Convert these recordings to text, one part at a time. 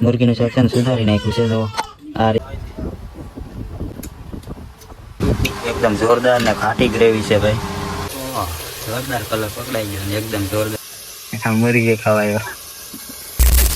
મુરગીનું શાક છે ને સુધારી નાખ્યું છે. તો આ એકદમ જોરદાર ને ખાટી ગ્રેવી છે ભાઈ. જોરદાર કલર પકડાઈ ગયો ને એકદમ જોરદાર મુરગી ખવાયો.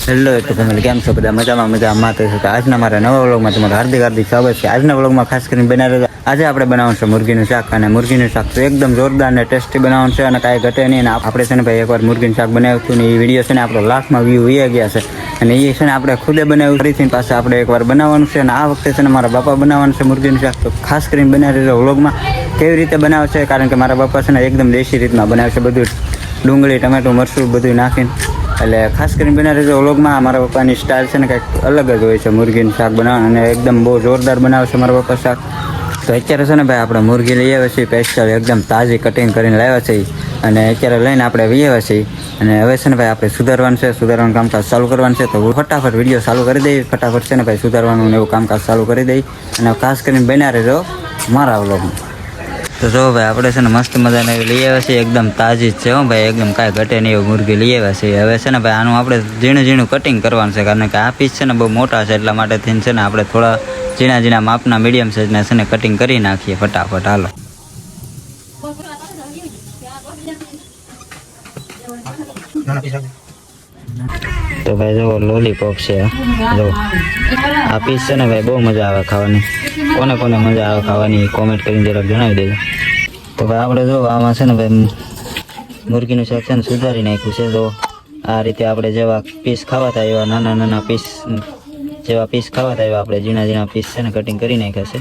હેલો તો ફેમિલી, કેમ છો બધા? મજામાં તો છે. આજના મારા નવા વ્લોગમાં તમારું હાર્દિક સ્વાગત છે. આજના વ્લોગમાં ખાસ કરીને બનાવી આજે આપણે બનાવવાનું છે મુરગીનું શાક. અને મુરગીનું શાક તો એકદમ જોરદાર ને ટેસ્ટી બનાવવાનું છે અને કાંઈ ઘટે નહીં. અને આપણે છે ને ભાઈ એકવાર મુરગીનું શાક બનાવ્યું હતું ને એ વિડીયો છે ને આપણો લાખમાં વ્યૂ વહી ગયા છે. અને એ છે ને આપણે ખુદે બનાવ્યું ફરીથી પાસે આપણે એકવાર બનાવવાનું છે. અને આ વખતે છે ને મારા બાપા બનાવવાનું છે મુરગીનું શાક. તો ખાસ કરીને બનાવી રહ્યો વ્લોગમાં કેવી રીતે બનાવે છે, કારણ કે મારા બાપા છે ને એકદમ દેશી રીતમાં બનાવે છે, બધું ડુંગળી ટમેટું મરચું બધું નાખીને. એટલે ખાસ કરીને બનાવી રહ્યો વ્લોગમાં. મારા પપ્પાની સ્ટાઇલ છે ને કંઈક અલગ જ હોય છે મુરગીનું શાક બનાવવાનું, અને એકદમ બહુ જોરદાર બનાવે છે મારા પપ્પા શાક. તો અત્યારે છે ને ભાઈ આપણે મુરગી લઈ આવ્યા છીએ સ્પેશિયલ, એકદમ તાજી કટિંગ કરીને લાવ્યા છીએ. અને અત્યારે લઈને આપણે લઈ આવ્યા છીએ. અને હવે છે ને ભાઈ આપણે સુધારવાનું કામકાજ ચાલુ કરવાનું છે. તો ફટાફટ વિડીયો ચાલુ કરી દઈએ. ફટાફટ છે ને ભાઈ સુધારવાનું એવું કામકાજ ચાલુ કરી દઈએ. અને ખાસ કરીને બન્યા રહેજો મારા વ્લોગમાં. તો જો ભાઈ આપણે છે ને મસ્ત મજાને એવી લઈ આવ્યા છીએ, એકદમ તાજી જ છે હો ભાઈ, એકદમ કાંઈ ઘટે નહીં એવું મુરગી લઈ આવ્યા છીએ. હવે છે ને ભાઈ આનું આપણે ઝીણું કટિંગ કરવાનું છે, કારણ કે આ પીસ છે ને બહુ મોટા છે, એટલા માટે થઈને છે ને આપણે થોડા ઝીણા માપના મીડિયમ સાઇઝના છે ને કટિંગ કરી નાખીએ ફટાફટ. હાલો તો ભાઈ જો લોલીપોપ છે. જો આ પીસ છે ને ભાઈ બહુ મજા આવે ખાવાની. કોને મજા આવે ખાવાની કોમેન્ટ કરીને જરાક જણાવી દેજો. તો ભાઈ આપણે જો આમાં છે ને ભાઈ મુરગીનું શાક છે ને સુધારી નાખ્યું છે. તો આ રીતે આપણે જેવા પીસ ખાવાતા એવા નાના પીસ જેવા પીસ ખાવાતા એવા આપણે ઝીણા પીસ છે ને કટિંગ કરી નાખ્યા છે.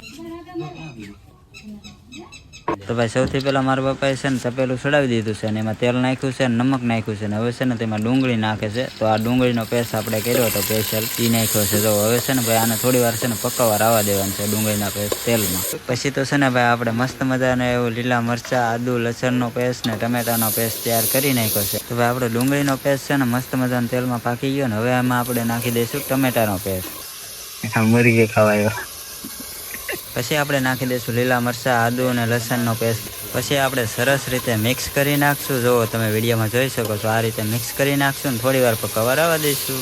તો ભાઈ સૌથી પહેલાં મારા બાપાએ છે ને તપેલું ચડાવી દીધું છે, અને એમાં તેલ નાખ્યું છે, નમક નાખ્યું છે, ને હવે છે ને તેમાં ડુંગળી નાખે છે. તો આ ડુંગળીનો પેસ્ટ આપણે કર્યો હતો સ્પેશિયલ, એ નાખ્યો છે. તો હવે છે ને ભાઈ આને થોડી વાર છે ને પકાવવા આવવા દેવાનું છે ડુંગળીના પેસ્ટ તેલમાં. પછી તો છે ને ભાઈ આપણે મસ્ત મજાને એવું લીલા મરચાં, આદુ, લસણનો પેસ્ટ ને ટમેટાનો પેસ્ટ તૈયાર કરી નાખ્યો છે. તો ભાઈ આપણે ડુંગળીનો પેસ્ટ છે ને મસ્ત મજાના તેલમાં પાકી ગયો ને હવે આમાં આપણે નાખી દઈશું ટમેટાનો પેસ્ટ. મુરગી ખવાયો. પછી આપણે નાખી દઈશું લીલા મરચાં, આદુ અને લસણનો પેસ્ટ. પછી આપણે સરસ રીતે મિક્સ કરી નાખશું. જો તમે વિડીયોમાં જોઈ શકો છો, આ રીતે મિક્સ કરી નાખશું ને થોડી વાર પકાવવા આવવા દઈશું.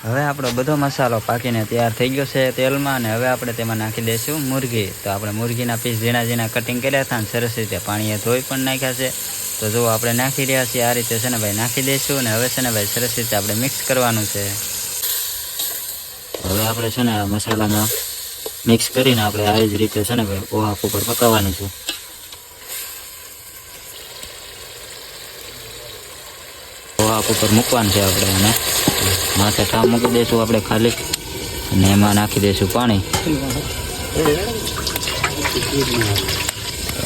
હવે આપણો બધો મસાલો પાકીને તૈયાર થઈ ગયો છે તેલમાં, અને હવે આપણે તેમાં નાખી દઈશું મુરગી. તો આપણે મુરગીના પીસ ઝીણા કટિંગ કર્યા હતા અને સરસ રીતે પાણીએ ધોઈ પણ નાખ્યા છે. તો જો આપણે નાખી રહ્યા છીએ આ રીતે છે ને ભાઈ નાખી દઈશું. અને હવે છે ને ભાઈ સરસ રીતે આપણે મિક્સ કરવાનું છે. હવે આપણે છે ને આ મસાલામાં મિક્સ કરીને આપણે આવી જ રીતે છે ને ભાઈ ઓહાપ ઉપર પકાવવાની છે. ઓહાપ ઉપર મૂકવાનું છે આપણે, અને માથે ઠામ મૂકી દઈશું આપણે ખાલી, અને એમાં નાખી દઈશું પાણી.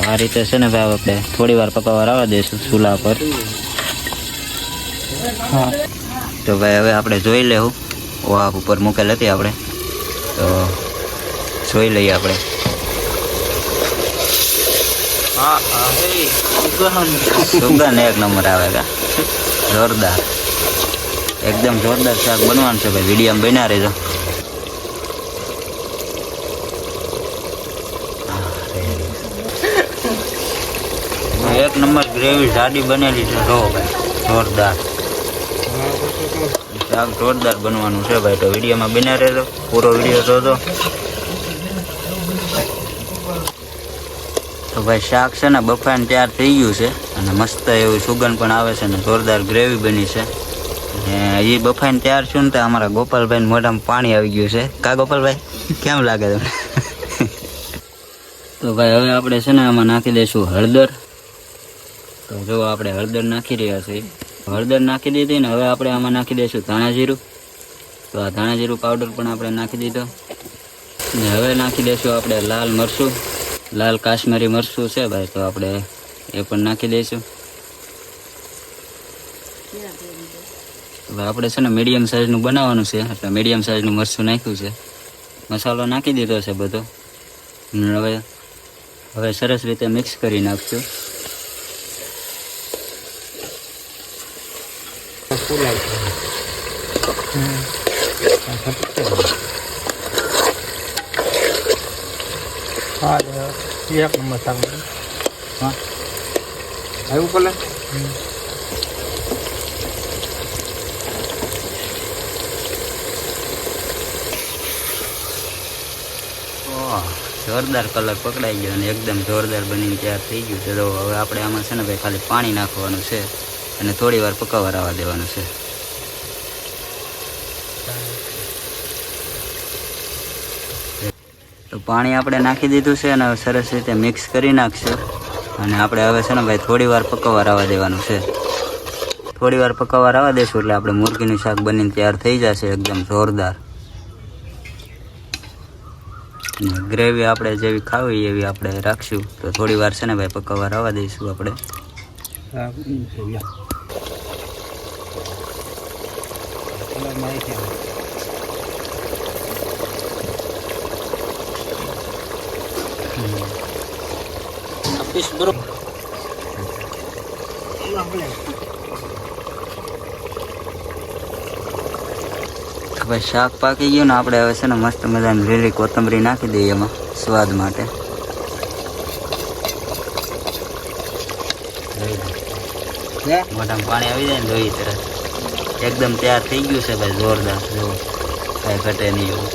આ રીતે છે ને ભાઈ આપણે થોડી વાર પકાવવા આવવા દઈશું ચૂલા પર. તો ભાઈ હવે આપણે જોઈ લેવું, ઓહાપ ઉપર મૂકેલ હતી આપણે, તો જોઈ લઈએ આપણે. સુગંધ એક નંબર આવે કા, જોરદાર, એકદમ જોરદાર શાક બનવાનું છે ભાઈ. વિડીયોમાં બન્યા રહેજો. એક નંબર ગ્રેવી જાડી બનેલી છે. જો ભાઈ જોરદાર શાક, જોરદાર બનવાનું છે ભાઈ. તો વિડીયોમાં બન્યા રહેજો, પૂરો વિડીયો જોજો. તો ભાઈ શાક છે ને બફાઈને તૈયાર થઈ ગયું છે, અને મસ્ત એવું સુગંધ પણ આવે છે, ને જોરદાર ગ્રેવી બની છે. એ બફાઈને તૈયાર છું ને તો અમારા ગોપાલભાઈને મોઢામાં પાણી આવી ગયું છે. કા ગોપાલભાઈ, કેમ લાગે તમને? તો ભાઈ હવે આપણે છે ને આમાં નાખી દઈશું હળદર. તો જો આપણે હળદર નાખી રહ્યા છીએ, હળદર નાખી દીધી ને હવે આપણે આમાં નાખી દઈશું ધાણા જીરું. તો આ ધાણા જીરું પાવડર પણ આપણે નાખી દીધો. ને હવે નાખી દઈશું આપણે લાલ મરચું, લાલ કાશ્મીરી મરચું છે ભાઈ, તો આપણે એ પણ નાખી દઈશું. હવે આપણે છે ને મીડિયમ સાઇઝનું બનાવવાનું છે, એટલે મીડિયમ સાઇઝનું મરચું નાખ્યું છે. મસાલો નાખી દીધો છે બધો. હવે સરસ રીતે મિક્સ કરી નાખશું. હા એક નંબર શાક. હા આવ્યું પેલા જોરદાર કલર પકડાઈ ગયો અને એકદમ જોરદાર બનીને તૈયાર થઈ ગયું છે. તો હવે આપણે આમાં છે ને ભાઈ ખાલી પાણી નાખવાનું છે અને થોડી વાર પકાવવા આવવા દેવાનું છે. તો પાણી આપણે નાખી દીધું છે અને હવે સરસ રીતે મિક્સ કરી નાખશું અને આપણે હવે છે ને ભાઈ થોડી વાર પકાવવા આવવા દેવાનું છે. થોડી વાર પકાવવા આવવા દઈશું એટલે આપણે મુરગીનું શાક બનીને તૈયાર થઈ જશે એકદમ જોરદાર. ગ્રેવી આપણે જેવી ખાવી એવી આપણે રાખશું. તો થોડી વાર છે ને ભાઈ પકાવવા આવવા દઈશું આપણે. ભાઈ શાક પાકી ગયું ને આપણે હવે છે ને મસ્ત મજાની લીલી કોથમરી નાખી દઈએ એમાં સ્વાદ માટે. મોઢામાં પાણી આવી જાય ને જોઈ તરત એકદમ તૈયાર થઈ ગયું છે ભાઈ જોરદાર. જો કાંઈ ઘટે નહીં એવું.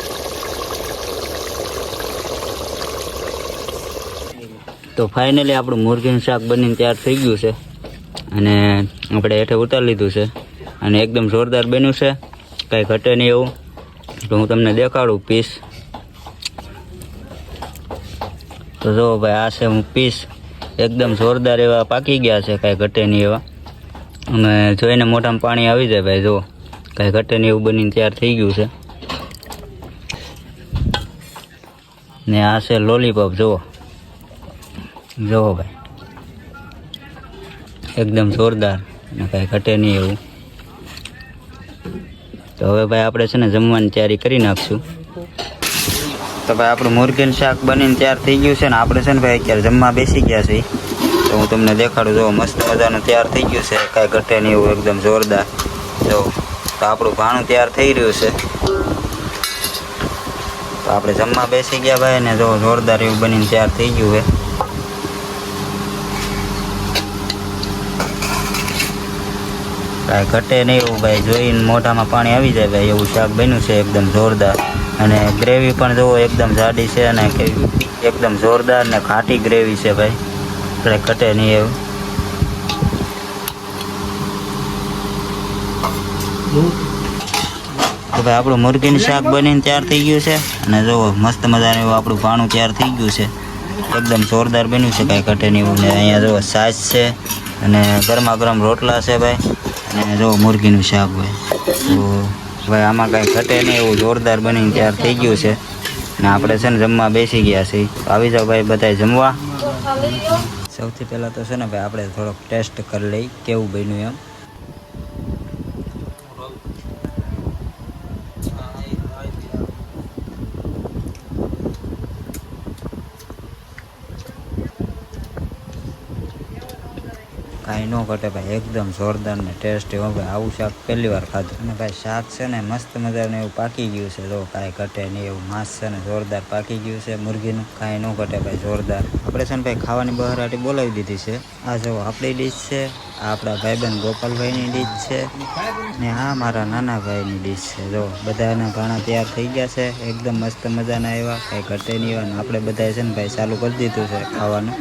તો ફાઇનલી આપણું મુરગીનું શાક બનીને તૈયાર થઈ ગયું છે અને આપણે હેઠે ઉતારી લીધું છે અને એકદમ જોરદાર બન્યું છે, કાંઈ ઘટે નહીં એવું. તો હું તમને દેખાડું પીસ. તો જો ભાઈ આ છે હું પીસ એકદમ જોરદાર એવા પાકી ગયા છે, કાંઈ ઘટે નહીં એવા. અને જોઈને મોઢામાં પાણી આવી જાય ભાઈ. જો કાંઈ ઘટે નહીં એવું બનીને તૈયાર થઈ ગયું છે. ને આ છે લોલીપોપ. જુઓ જુઓ ભાઈ એકદમ જોરદાર ને કાંઈ ઘટે નહીં એવું. તો હવે ભાઈ આપણે છે ને જમવાની તૈયારી કરી નાખશું. તો ભાઈ આપણું મુરગીનું શાક બનીને તૈયાર થઈ ગયું છે ને આપણે છે ને ભાઈ અત્યારે જમવા બેસી ગયા છીએ. તો હું તમને દેખાડું. જો મસ્ત મજાનું તૈયાર થઈ ગયું છે, કાંઈ ઘટે નહીં એવું એકદમ જોરદાર. જો તો આપણું ભાણું તૈયાર થઈ રહ્યું છે. તો આપણે જમવા બેસી ગયા ભાઈ ને જો જોરદાર એવું બનીને તૈયાર થઈ ગયું છે. કાંઈ ઘટે નહીં એવું ભાઈ. જોઈને મોઢામાં પાણી આવી જાય ભાઈ એવું શાક બન્યું છે એકદમ જોરદાર. અને ગ્રેવી પણ જુઓ એકદમ જાડી છે અને એકદમ જોરદાર ને ખાટી ગ્રેવી છે ભાઈ. કાંઈ ઘટે નહીં એવું. તો ભાઈ આપણું મુરગીનું શાક બનીને તૈયાર થઈ ગયું છે અને જુઓ મસ્ત મજાનું એવું આપણું ભાણું તૈયાર થઈ ગયું છે. એકદમ જોરદાર બન્યું છે, કાંઈ ઘટે નહીં એવું. ને અહીંયા જુઓ છાશ છે અને ગરમા ગરમ રોટલા છે ભાઈ. અને જો મુરગીનું શાક ભાઈ. તો ભાઈ આમાં કાંઈ ઘટે નહીં એવું જોરદાર બનીને તૈયાર થઈ ગયું છે ને આપણે છે ને જમવા બેસી ગયા છીએ. આવી જાઓ ભાઈ બધાય જમવા. સૌથી પહેલાં તો છે ને ભાઈ આપણે થોડોક ટેસ્ટ કરી લઈ કેવું બન્યું એમ. કાંઈ ન ઘટે ભાઈ એકદમ જોરદાર ને ટેસ્ટ એવો ભાઈ. આવું શાક પહેલી વાર ખાધું. અને ભાઈ શાક છે ને મસ્ત મજાનું એવું પાકી ગયું છે. જો કાંઈ ઘટે નહીં એવું. માંસ છે ને જોરદાર પાકી ગયું છે મુરગીનું. કાંઈ ન ઘટે ભાઈ જોરદાર. આપણે છે ને ભાઈ ખાવાની બહારાટી બોલાવી દીધી છે. આ જો આપણી ડીશ છે, આ આપણા ભાઈબંધ ગોપાલભાઈની ડીશ છે ને આ મારા નાના ભાઈની ડીશ છે. જો બધાના ભાણા તૈયાર થઈ ગયા છે એકદમ મસ્ત મજાના એવા. કાંઈ ઘટે નહીં એવા. ને આપણે બધાએ છે ને ભાઈ ચાલુ કરી દીધું છે ખાવાનું.